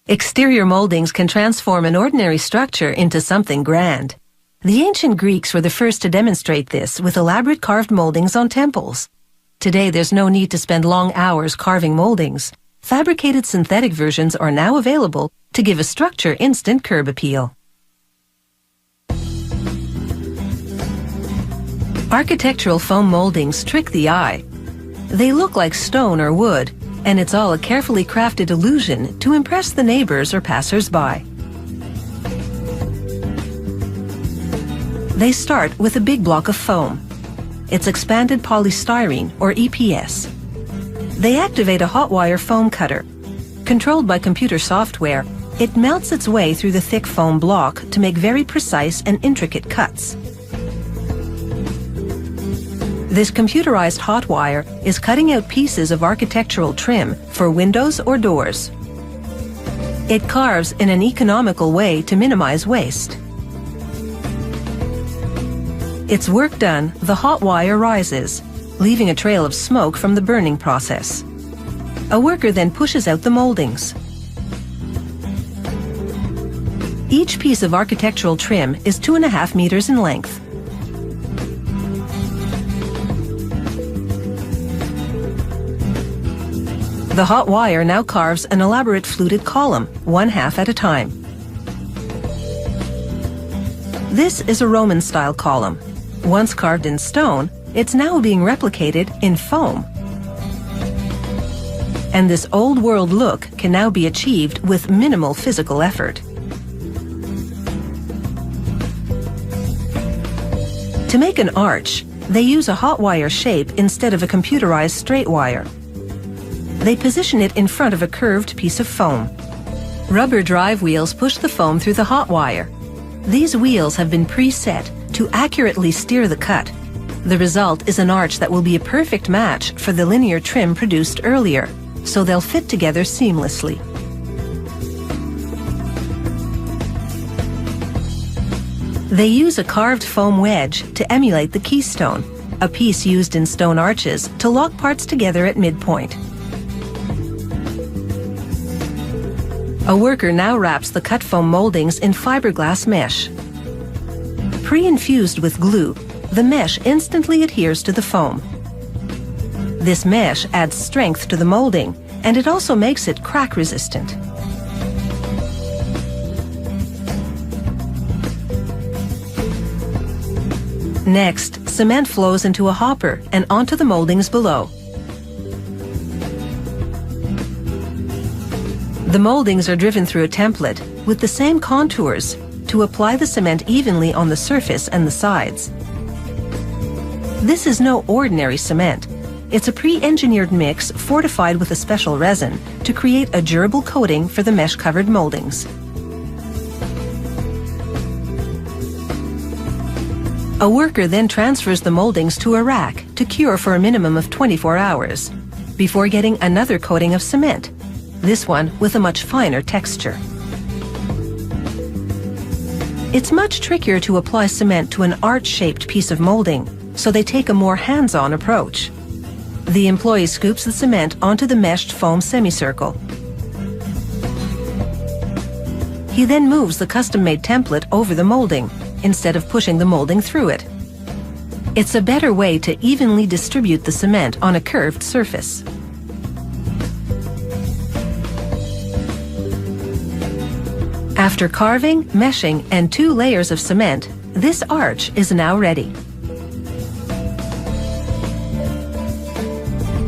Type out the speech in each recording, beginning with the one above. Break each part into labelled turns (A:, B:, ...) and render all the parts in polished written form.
A: Exterior moldings can transform an ordinary structure into something grand. The ancient Greeks were the first to demonstrate this with elaborate carved moldings on temples. Today, there's no need to spend long hours carving moldings. Fabricated synthetic versions are now available to give a structure instant curb appeal. Architectural foam moldings trick the eye. They look like stone or wood, and it's all a carefully crafted illusion to impress the neighbors or passers-by. They start with a big block of foam. It's expanded polystyrene, or EPS. They activate a hot wire foam cutter. Controlled by computer software, it melts its way through the thick foam block to make very precise and intricate cuts. This computerized hot wire is cutting out pieces of architectural trim for windows or doors. It carves in an economical way to minimize waste. Its work done, the hot wire rises, leaving a trail of smoke from the burning process. A worker then pushes out the moldings. Each piece of architectural trim is 2.5 meters in length. The hot wire now carves an elaborate fluted column, 1/2 at a time. This is a Roman-style column. Once carved in stone, it's now being replicated in foam. And this old-world look can now be achieved with minimal physical effort. To make an arch, they use a hot wire shape instead of a computerized straight wire. They position it in front of a curved piece of foam. Rubber drive wheels push the foam through the hot wire. These wheels have been preset to accurately steer the cut. The result is an arch that will be a perfect match for the linear trim produced earlier, so they'll fit together seamlessly. They use a carved foam wedge to emulate the keystone, a piece used in stone arches to lock parts together at midpoint. A worker now wraps the cut foam moldings in fiberglass mesh. Pre-infused with glue, the mesh instantly adheres to the foam. This mesh adds strength to the molding, and it also makes it crack resistant. Next, cement flows into a hopper and onto the moldings below. The moldings are driven through a template with the same contours to apply the cement evenly on the surface and the sides. This is no ordinary cement. It's a pre-engineered mix fortified with a special resin to create a durable coating for the mesh-covered moldings. A worker then transfers the moldings to a rack to cure for a minimum of 24 hours before getting another coating of cement, this one with a much finer texture. It's much trickier to apply cement to an arch-shaped piece of molding, so they take a more hands-on approach. The employee scoops the cement onto the meshed foam semicircle. He then moves the custom-made template over the molding, instead of pushing the molding through it. It's a better way to evenly distribute the cement on a curved surface. After carving, meshing, and 2 layers of cement, this arch is now ready.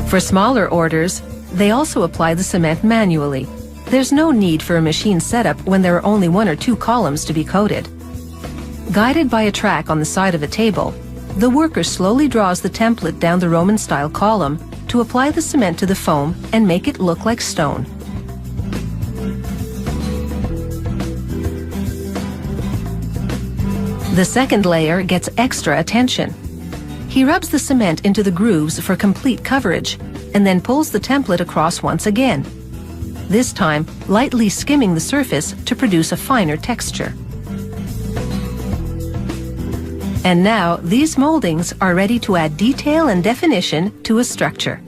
A: For smaller orders, they also apply the cement manually. There's no need for a machine setup when there are only 1 or 2 columns to be coated. Guided by a track on the side of a table, the worker slowly draws the template down the Roman-style column to apply the cement to the foam and make it look like stone. The second layer gets extra attention. He rubs the cement into the grooves for complete coverage and then pulls the template across once again, this time lightly skimming the surface to produce a finer texture. And now these moldings are ready to add detail and definition to a structure.